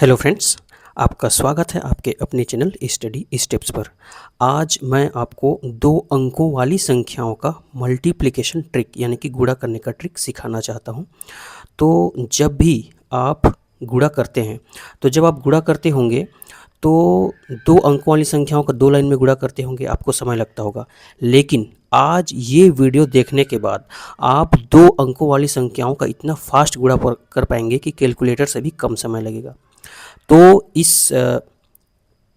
Hello friends, आपका स्वागत है आपके अपने चैनल स्टडी स्टेप्स पर। आज मैं आपको दो अंकों वाली संख्याओं का मल्टीप्लिकेशन ट्रिक यानी कि गुणा करने का ट्रिक सिखाना चाहता हूं। तो जब भी आप गुणा करते हैं, तो जब आप गुणा करते होंगे तो दो अंकों वाली संख्याओं का दो लाइन में गुणा करते होंगे, आपको समय लगता होगा। लेकिन आज ये वीडियो देखने के बाद आप दो अंकों वाली संख्याओं का इतना फास्ट गुणा कर पाएंगे कि कैलकुलेटर से भी कम समय लगेगा। तो इस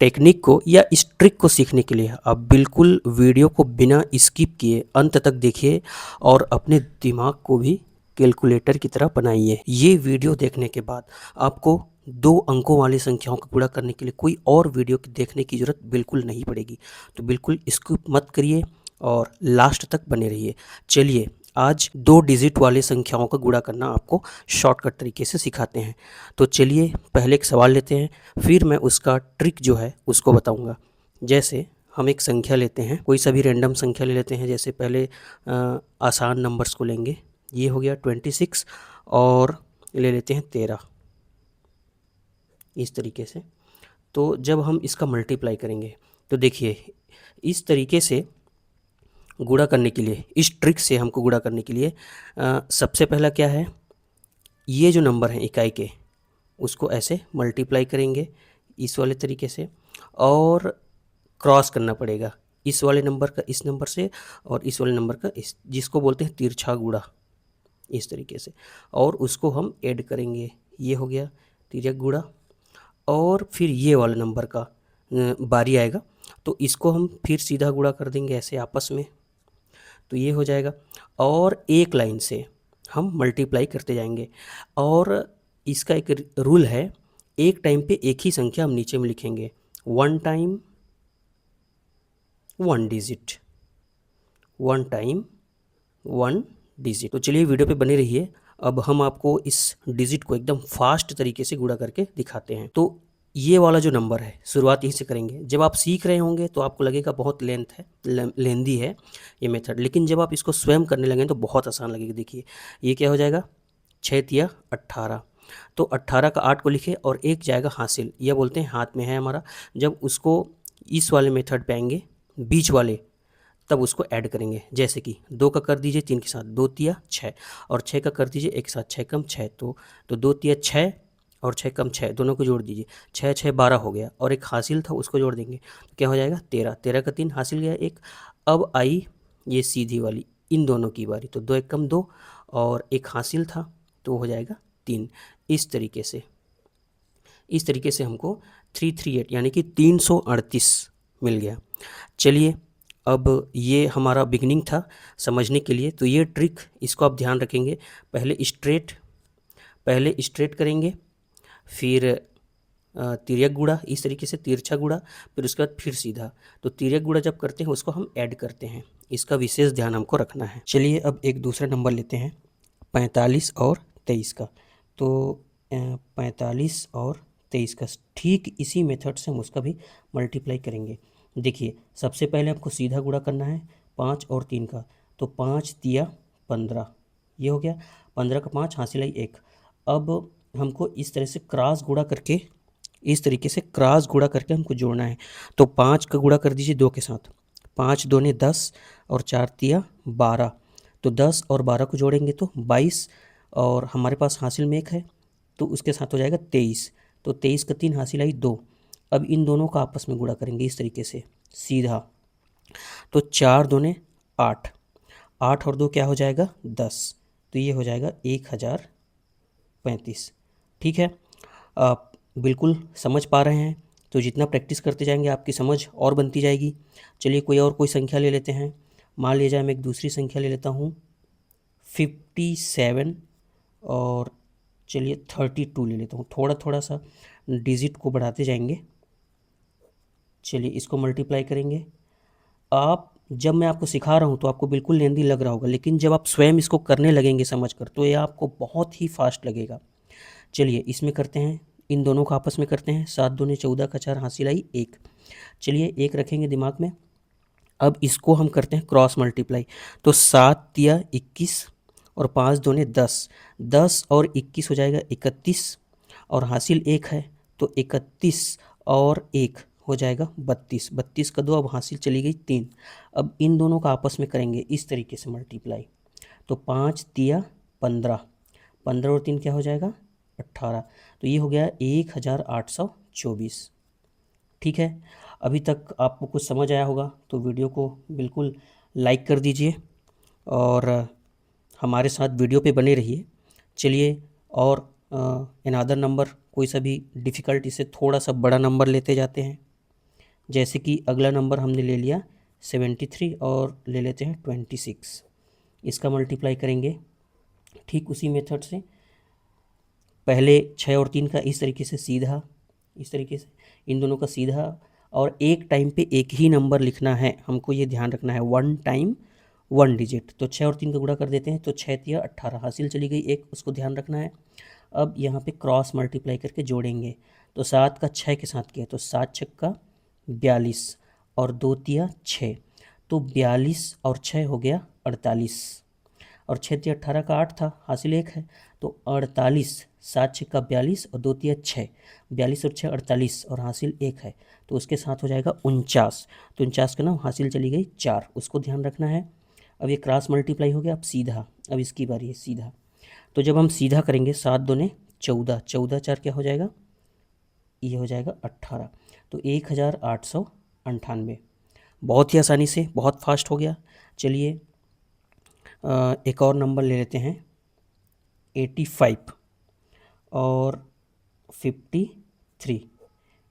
टेक्निक को या इस ट्रिक को सीखने के लिए आप बिल्कुल वीडियो को बिना स्किप किए अंत तक देखिए और अपने दिमाग को भी कैलकुलेटर की तरह बनाइए। ये वीडियो देखने के बाद आपको दो अंकों वाली संख्याओं का गुणा करने के लिए कोई और वीडियो देखने की ज़रूरत बिल्कुल नहीं पड़ेगी। तो बिल्कुल स्किप मत करिए और लास्ट तक बने रहिए। चलिए आज दो डिजिट वाली संख्याओं का गुणा करना आपको शॉर्टकट तरीके से सिखाते हैं। तो चलिए पहले एक सवाल लेते हैं, फिर मैं उसका ट्रिक जो है उसको बताऊंगा। जैसे हम एक संख्या लेते हैं, कोई सा भी रैंडम संख्या ले लेते हैं। जैसे पहले आसान नंबर्स को लेंगे। ये हो गया 26 और ले लेते हैं 13, इस तरीके से। तो जब हम इसका मल्टीप्लाई करेंगे तो देखिए इस तरीके से गुणा करने के लिए, इस ट्रिक से हमको गुणा करने के लिए सबसे पहला क्या है, ये जो नंबर हैं इकाई के उसको ऐसे मल्टीप्लाई करेंगे इस वाले तरीके से और क्रॉस करना पड़ेगा इस वाले नंबर का इस नंबर से और इस वाले नंबर का इस, जिसको बोलते हैं तिरछा गुणा, इस तरीके से। और उसको हम ऐड करेंगे, ये हो गया तिर्यक गुणा। और फिर ये वाला नंबर का बारी आएगा तो इसको हम फिर सीधा गुणा कर देंगे ऐसे आपस में, तो ये हो जाएगा। और एक लाइन से हम मल्टीप्लाई करते जाएंगे। और इसका एक रूल है, एक टाइम पे एक ही संख्या हम नीचे में लिखेंगे, one time one digit, one time one digit. तो चलिए वीडियो पे बने रहिए। अब हम आपको इस डिजिट को एकदम फास्ट तरीके से गुणा करके दिखाते हैं। तो ये वाला जो नंबर है शुरुआत यहीं से करेंगे। जब आप सीख रहे होंगे तो आपको लगेगा बहुत लेंदी है ये मेथड, लेकिन जब आप इसको स्वयं करने लगें तो बहुत आसान लगेगा। देखिए ये क्या हो जाएगा, 6 तिया 18। तो 18 का 8 को लिखे और एक जाएगा हासिल, यह बोलते हैं हाथ में है हमारा। जब उसको इस वाले मेथड पे आएंगे बीच वाले, तब उसको ऐड करेंगे। जैसे कि 2 का कर दीजिए 3 के साथ, 2 तिया 6, और 6 का कर दीजिए एक साथ, 6 कम 6, तो 2 तिया 6 और 6 कम 6, दोनों को जोड़ दीजिए, 6 6 12 हो गया। और एक हासिल था उसको जोड़ देंगे तो क्या हो जाएगा 13, 13 का 3 हासिल गया एक। अब आई ये सीधी वाली इन दोनों की बारी, तो 2 एक कम 2 और एक हासिल था तो हो जाएगा 3। इस तरीके से हमको 338 यानी कि 338 मिल गया। चलिए अब ये हमारा बिगनिंग था समझने के लिए। तो ये ट्रिक, इसको आप ध्यान रखेंगे। पहले स्ट्रेट करेंगे, फिर तिर्यक गुणा, इस तरीके से तिरछा गुणा, फिर उसके बाद फिर सीधा। तो तिर्यक गुणा जब करते हैं उसको हम ऐड करते हैं, इसका विशेष ध्यान हमको रखना है। चलिए अब एक दूसरा नंबर लेते हैं 45 और 23 का। तो 45 और 23 का ठीक इसी मेथड से हम उसका भी मल्टीप्लाई करेंगे। देखिए सबसे पहले आपको सीधा गुणा करना है 5 और 3 का, तो 5 तिया 15, ये हो गया। 15 का 5 हासिल आई 1। अब हमको इस तरह से क्रॉस गुणा करके, इस तरीके से क्रॉस गुणा करके हमको जोड़ना है। तो 5 का गुणा कर दीजिए 2 के साथ, 5 दूने 10 और 4 तिया 12, तो 10 और 12 को जोड़ेंगे तो 22, और हमारे पास हासिल में 1 है तो उसके साथ हो जाएगा 23। तो 23 का 3 हासिल आई 2। अब इन दोनों का आपस में गुणा करेंगे इस तरीके से सीधा, तो 4 दूने 8, 8 और 2 क्या हो जाएगा 10, तो ये हो जाएगा 1035। ठीक है, आप बिल्कुल समझ पा रहे हैं। तो जितना प्रैक्टिस करते जाएंगे आपकी समझ और बनती जाएगी। चलिए कोई संख्या ले लेते हैं। मान लीजिए मैं एक दूसरी संख्या ले लेता हूँ 57 और चलिए 32 ले लेता हूँ। थोड़ा थोड़ा सा डिजिट को बढ़ाते जाएंगे। चलिए इसको मल्टीप्लाई करेंगे। आप, जब मैं आपको सिखा रहा हूँ तो आपको बिल्कुल लेंदी लग रहा होगा, लेकिन जब आप स्वयं इसको करने लगेंगे समझ कर तो ये आपको बहुत ही फास्ट लगेगा। चलिए इसमें करते हैं, इन दोनों को आपस में करते हैं। 7 दूने 14 का 4 हासिल आई 1। चलिए 1 रखेंगे दिमाग में। अब इसको हम करते हैं क्रॉस मल्टीप्लाई। तो 7 तिया 21 और 5 दूने 10, 10 और 21 हो जाएगा 31, और हासिल 1 है तो 31 और 1 हो जाएगा 32, 32 का 2, अब हासिल चली गई 3। अब इन दोनों का आपस में करेंगे इस तरीके से मल्टीप्लाई, तो 5 तिया 15, 15 और 3 क्या हो जाएगा 18, तो ये हो गया 1824। ठीक है, अभी तक आपको कुछ समझ आया होगा तो वीडियो को बिल्कुल लाइक कर दीजिए और हमारे साथ वीडियो पे बने रहिए। चलिए, और अनदर नंबर कोई सा भी डिफ़िकल्ट, इसे थोड़ा सा बड़ा नंबर लेते जाते हैं। जैसे कि अगला नंबर हमने ले लिया 73 और ले लेते हैं 26, इसका मल्टीप्लाई करेंगे ठीक उसी मेथड से। पहले 6 और 3 का इस तरीके से सीधा, इस तरीके से इन दोनों का सीधा, और एक टाइम पे एक ही नंबर लिखना है, हमको ये ध्यान रखना है, 1 टाइम 1 डिजिट। तो 6 और 3 का गुणा कर देते हैं, तो 6 तिया 18, हासिल चली गई 1, उसको ध्यान रखना है। अब यहाँ पे क्रॉस मल्टीप्लाई करके जोड़ेंगे, तो 7 का 6 के साथ किया तो 7 छक्का 42 और 2 तिया 6, तो 42 और 6 हो गया 48, और 6 तिया 18 का 8 था, हासिल 1 है, तो 48, 7 छक्का 42 और 2 तिया 6, 42 और 6 48 और हासिल 1 है, तो उसके साथ हो जाएगा 49, तो 49 का नाम हासिल चली गई 4, उसको ध्यान रखना है। अब ये क्रॉस मल्टीप्लाई हो गया, अब सीधा, अब इसकी बारी है सीधा। तो जब हम सीधा करेंगे 7 दूने 14, 14 4 क्या हो जाएगा, ये हो जाएगा 18, तो 1898। बहुत ही आसानी से, बहुत फास्ट हो गया। चलिए एक और नंबर ले लेते हैं 85 और 53,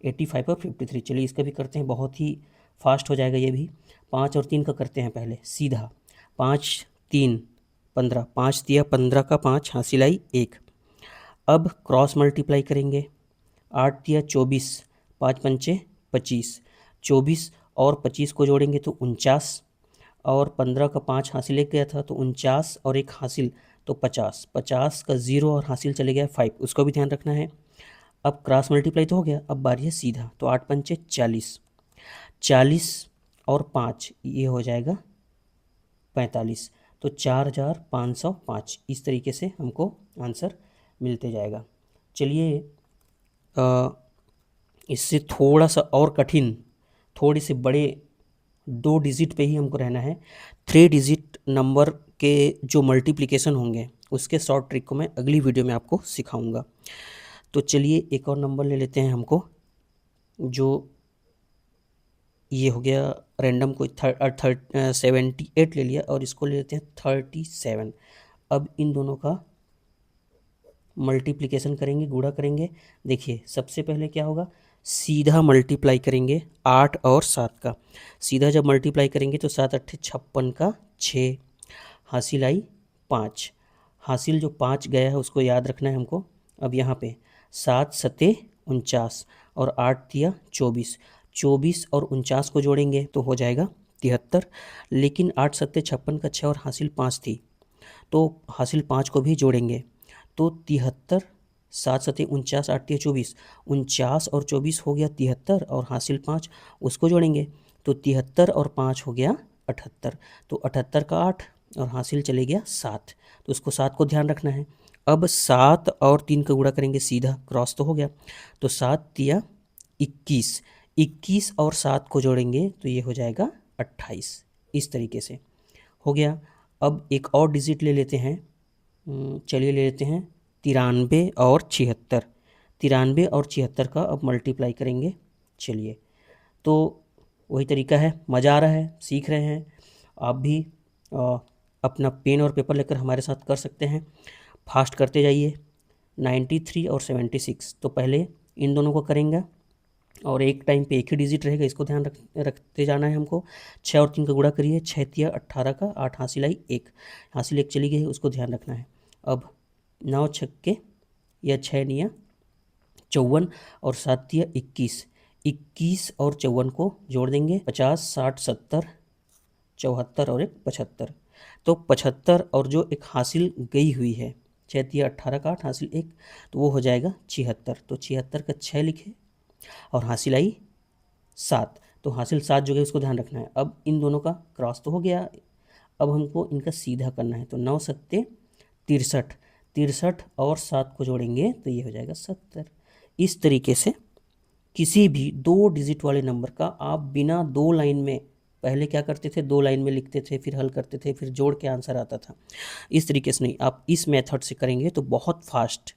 85 और 53। चलिए इसका भी करते हैं, बहुत ही फास्ट हो जाएगा ये भी। 5 और 3 का करते हैं पहले सीधा, 5 3 15, 5 तिया 15 का 5, हासिल आई 1। अब क्रॉस मल्टीप्लाई करेंगे, 8 तिया 24, 5 पंचे 25, 24 और 25 को जोड़ेंगे तो 49, और 15 का 5 हासिल 1 गया था, तो 49 और 1 हासिल, तो 50, 50 का 0 और हासिल चले गया 5, उसको भी ध्यान रखना है। अब क्रॉस मल्टीप्लाई तो हो गया, अब बारी है सीधा, तो 8 पंचे 40, 40 और 5 ये हो जाएगा 45, तो 4505, इस तरीके से हमको आंसर मिलते जाएगा। चलिए इससे थोड़ा सा और कठिन, थोड़े से बड़े 2 डिजिट पे ही हमको रहना है। 3 डिजिट नंबर के जो मल्टीप्लिकेशन होंगे उसके शॉर्ट ट्रिक को मैं अगली वीडियो में आपको सिखाऊंगा। तो चलिए एक और नंबर ले लेते हैं हमको, जो ये हो गया रैंडम कोई 78 ले लिया, और इसको ले लेते हैं 37। अब इन दोनों का मल्टीप्लिकेशन करेंगे, गुणा करेंगे। देखिए सबसे पहले क्या होगा, सीधा मल्टीप्लाई करेंगे 8 और 7 का। सीधा जब मल्टीप्लाई करेंगे तो 7 अट्ठे 56 का 6, हासिल आई 5, हासिल जो 5 गया है उसको याद रखना है हमको। अब यहाँ पे 7 सते 49 और 8 तिया 24, 24 और 49 को जोड़ेंगे तो हो जाएगा 73, लेकिन 8 सत्ते 56 का 6 और हासिल 5 थी, तो हासिल 5 को भी जोड़ेंगे तो 73, 7 सते 49, 8 तिया 24, 49 और 24 हो गया 73, और हासिल 5 उसको जोड़ेंगे तो 73 और 5 हो गया 78, तो 78 का 8 और हासिल चले गया 7, तो उसको 7 को ध्यान रखना है। अब 7 और 3 का गुणा करेंगे, सीधा क्रॉस तो हो गया, तो 7 तिया 21, 21 और 7 को जोड़ेंगे तो ये हो जाएगा 28, इस तरीके से हो गया। अब एक और डिजिट ले लेते हैं, चलिए ले लेते हैं 93 और 76, 93 और 76 का अब मल्टीप्लाई करेंगे। चलिए, तो वही तरीका है, मज़ा आ रहा है, सीख रहे हैं आप भी। अपना पेन और पेपर लेकर हमारे साथ कर सकते हैं, फास्ट करते जाइए। 93 और 76, तो पहले इन दोनों को करेंगे और एक टाइम पे एक ही डिजिट रहेगा, इसको ध्यान रखते जाना है हमको। 6 और 3 का गुणा करिए, 6 तिया 18 का 8, हासिल आई 1, हासिल 1 चली गई है, उसको ध्यान रखना है। अब 9 छक्के या 6 निया 54 और 7 तिया 21, 21 और 54 को जोड़ देंगे, 50 60 70 74 और 1 75, तो 75 और जो एक हासिल गई हुई है 6 तिया 18 का 8, हासिल 1, तो वो हो जाएगा 76, तो 76 का 6 लिखे और हासिल आई 7, तो हासिल 7 जो है उसको ध्यान रखना है। अब इन दोनों का क्रॉस तो हो गया, अब हमको इनका सीधा करना है, तो 9 सत्ते 63, 63 और 7 को जोड़ेंगे तो ये हो जाएगा 70, इस तरीके से किसी भी 2 डिजिट वाले नंबर का आप बिना 2 लाइन में, पहले क्या करते थे 2 लाइन में लिखते थे, फिर हल करते थे, फिर जोड़ के आंसर आता था, इस तरीके से नहीं, आप इस मेथड से करेंगे तो बहुत फास्ट।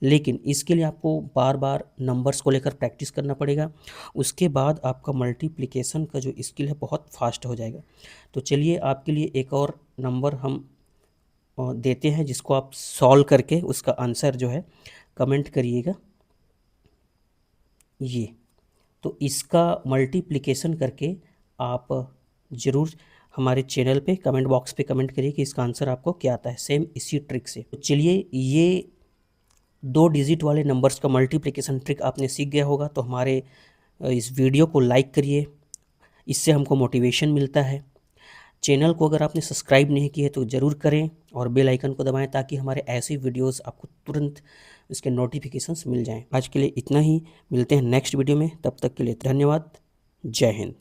लेकिन इसके लिए आपको बार बार नंबर्स को लेकर प्रैक्टिस करना पड़ेगा, उसके बाद आपका मल्टीप्लिकेशन का जो स्किल है बहुत फास्ट हो जाएगा। तो चलिए आपके लिए एक और नंबर हम देते हैं, जिसको आप सॉल्व करके उसका आंसर जो है कमेंट करिएगा। ये तो इसका मल्टीप्लिकेशन करके आप ज़रूर हमारे चैनल पे कमेंट बॉक्स पे कमेंट करिए कि इसका आंसर आपको क्या आता है, सेम इसी ट्रिक से। तो चलिए, ये 2 डिजिट वाले नंबर्स का मल्टीप्लिकेशन ट्रिक आपने सीख गया होगा। तो हमारे इस वीडियो को लाइक करिए, इससे हमको मोटिवेशन मिलता है। चैनल को अगर आपने सब्सक्राइब नहीं किया है तो ज़रूर करें और बेल आइकन को दबाएं, ताकि हमारे ऐसी वीडियोस आपको तुरंत इसके नोटिफिकेशंस मिल जाएं। आज के लिए इतना ही, मिलते हैं नेक्स्ट वीडियो में, तब तक के लिए धन्यवाद। जय हिंद।